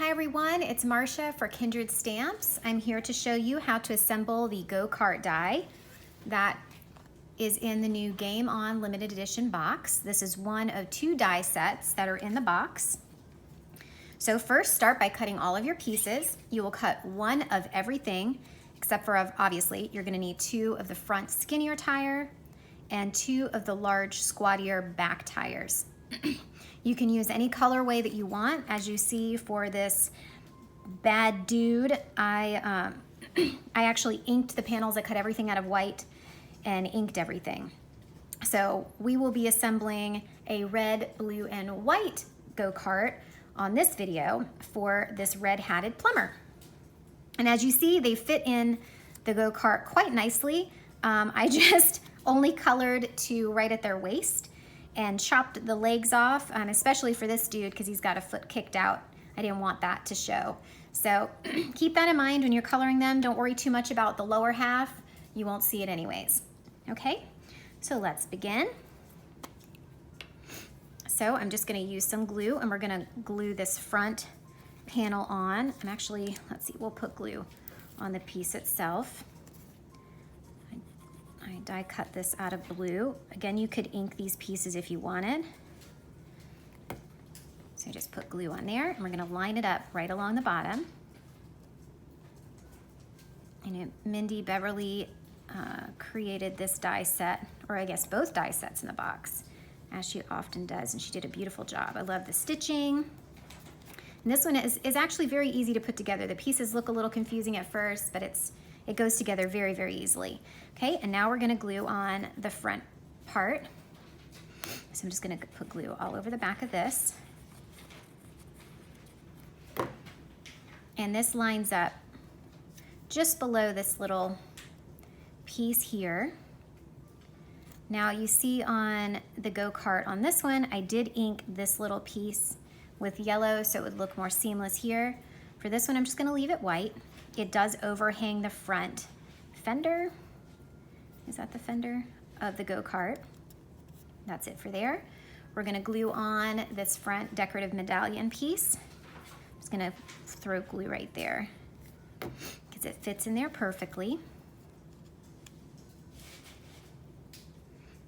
Hi everyone, it's Marcia for Kindred Stamps. I'm here to show you how to assemble the Kart die that is in the new Game On limited edition box. This is one of 2 die sets that are in the box. So first, start by cutting all of your pieces. You will cut 1 of everything, except for obviously you're going to need 2 of the front skinnier tire and 2 of the large squattier back tires. You can use any colorway that you want. As you see for this bad dude, I actually inked the panels. I cut everything out of white and inked everything. So we will be assembling a red, blue, and white go-kart on this video for this red hatted plumber. And as you see, they fit in the go-kart quite nicely. I just only colored to right at their waist and chopped the legs off, especially for this dude because he's got a foot kicked out. I didn't want that to show. So keep that in mind when you're coloring them. Don't worry too much about the lower half. You won't see it anyways. Okay, so let's begin. So I'm just gonna use some glue and we're gonna glue this front panel on. And actually, let's see, we'll put glue on the piece itself. I die cut this out of blue. Again, you could ink these pieces if you wanted. So just put glue on there and we're gonna line it up right along the bottom. And Mindy Beverly created this die set, or I guess both die sets in the box, as she often does, and she did a beautiful job. I love the stitching. And this one is actually very easy to put together. The pieces look a little confusing at first, but it goes together very, very easily. Okay, and now we're gonna glue on the front part. So I'm just gonna put glue all over the back of this. And this lines up just below this little piece here. Now you see on the go-kart on this one, I did ink this little piece with yellow so it would look more seamless here. For this one, I'm just gonna leave it white. It does overhang the front fender. Is that the fender of the go-kart? That's it for there. We're gonna glue on this front decorative medallion piece. I'm just gonna throw glue right there because it fits in there perfectly.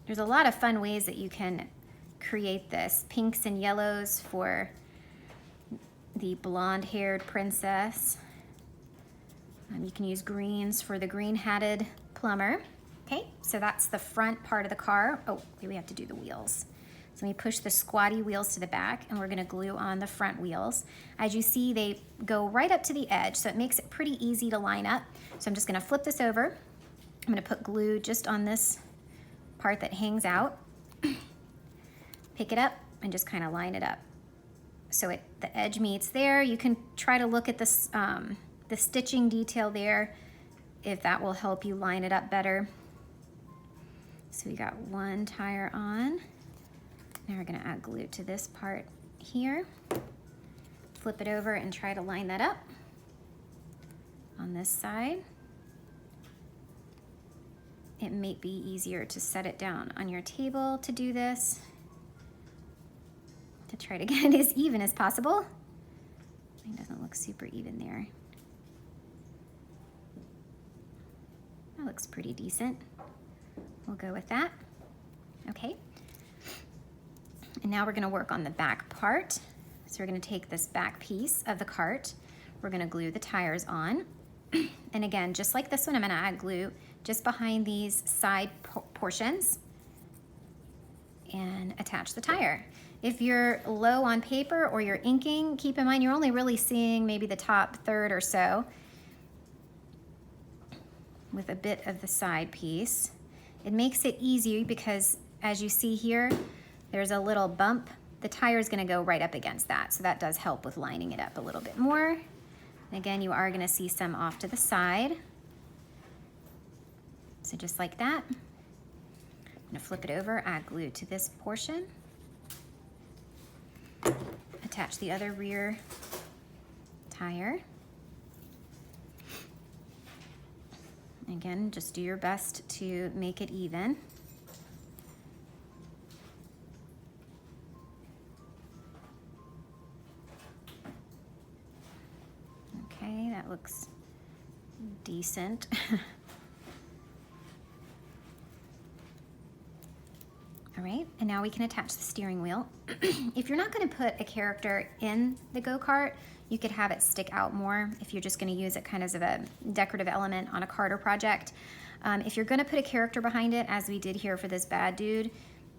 There's a lot of fun ways that you can create this. Pinks and yellows for the blonde-haired princess. You can use greens for the green-hatted plumber. Okay, so that's the front part of the car. Oh, we have to do the wheels. So we push the squatty wheels to the back and we're gonna glue on the front wheels. As you see, they go right up to the edge, so it makes it pretty easy to line up. So I'm just gonna flip this over. I'm gonna put glue just on this part that hangs out. Pick it up and just kind of line it up. So the edge meets there. You can try to look at this, the stitching detail there if that will help you line it up better. So we got 1 tire on. Now we're gonna add glue to this part here. Flip it over and try to line that up on this side. It may be easier to set it down on your table to do this, to try to get it as even as possible. It doesn't look super even there. That looks pretty decent. We'll go with that. Okay. And now we're gonna work on the back part. So we're gonna take this back piece of the cart. We're gonna glue the tires on. And again, just like this one, I'm gonna add glue just behind these side portions and attach the tire. If you're low on paper or you're inking, keep in mind you're only really seeing maybe the top third or so with a bit of the side piece. It makes it easy because as you see here, there's a little bump. The tire is gonna go right up against that, so that does help with lining it up a little bit more. And again, you are gonna see some off to the side. So just like that. I'm gonna flip it over, add glue to this portion. Attach the other rear tire. Again, just do your best to make it even. that looks decent. All right, and now we can attach the steering wheel. If you're not going to put a character in the go-kart, you could have it stick out more if you're just going to use it kind of as a decorative element on a karter project. If you're going to put a character behind it, as we did here for this bad dude,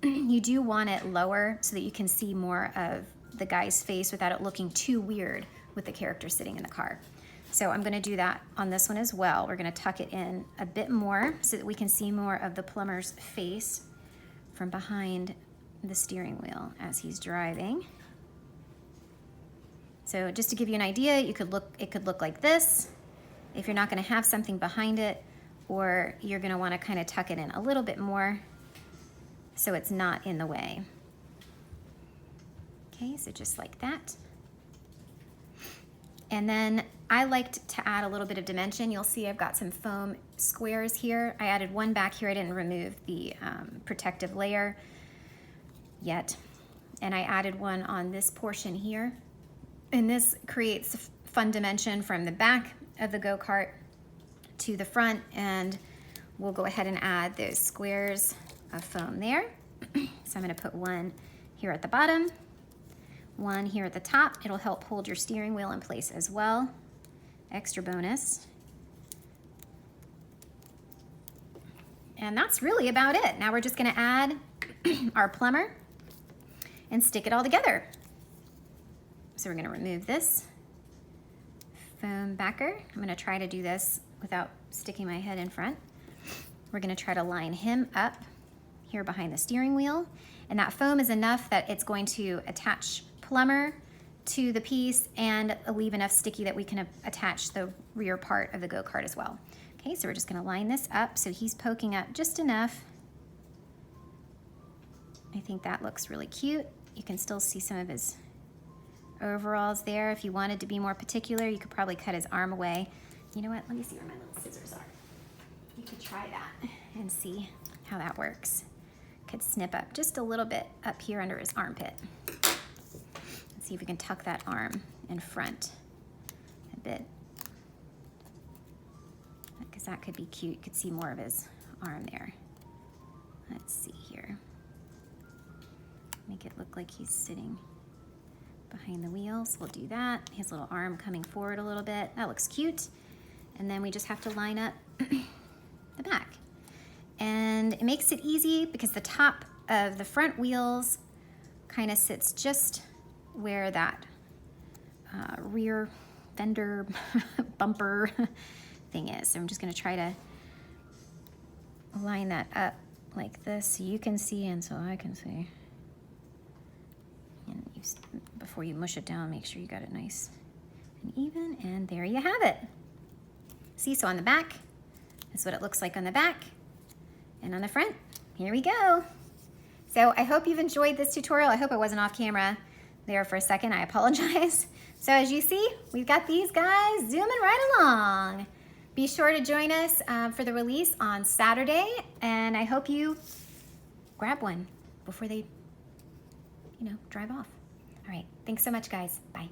you do want it lower so that you can see more of the guy's face without it looking too weird with the character sitting in the car. So I'm going to do that on this one as well. We're going to tuck it in a bit more so that we can see more of the plumber's face from behind the steering wheel as he's driving. So just to give you an idea, it could look like this if you're not going to have something behind it, or you're going to want to kind of tuck it in a little bit more so it's not in the way. Okay, so just like that. And then I liked to add a little bit of dimension. You'll see I've got some foam squares here. I added one back here. I didn't remove the protective layer yet. And I added one on this portion here. And this creates fun dimension from the back of the go-kart to the front. And we'll go ahead and add those squares of foam there. So I'm gonna put one here at the bottom, one here at the top. It'll help hold your steering wheel in place as well. Extra bonus. And that's really about it. Now we're just gonna add our plumber and stick it all together. So we're gonna remove this foam backer. I'm gonna try to do this without sticking my head in front. We're gonna try to line him up here behind the steering wheel. And that foam is enough that it's going to attach plumber to the piece and leave enough sticky that we can attach the rear part of the go-kart as well. Okay, so we're just gonna line this up so he's poking up just enough. I think that looks really cute. You can still see some of his overalls there. If you wanted to be more particular, you could probably cut his arm away. You know what, let me see where my little scissors are. You could try that and see how that works. Could snip up just a little bit up here under his armpit. Let's see if we can tuck that arm in front a bit, because that could be cute. You could see more of his arm there. Let's see here. Make it look like he's sitting behind the wheels. We'll do that. His little arm coming forward a little bit. That looks cute. And then we just have to line up the back. And it makes it easy because the top of the front wheels kind of sits just where that rear fender bumper thing is. So I'm just gonna try to line that up like this so you can see and so I can see. And before you mush it down, make sure you got it nice and even, and there you have it. See, so on the back, that's what it looks like on the back. And on the front, here we go. So I hope you've enjoyed this tutorial. I hope I wasn't off camera there for a second. I apologize. So as you see, we've got these guys zooming right along. Be sure to join us for the release on Saturday, and I hope you grab one before they, drive off. All right, thanks so much, guys. Bye.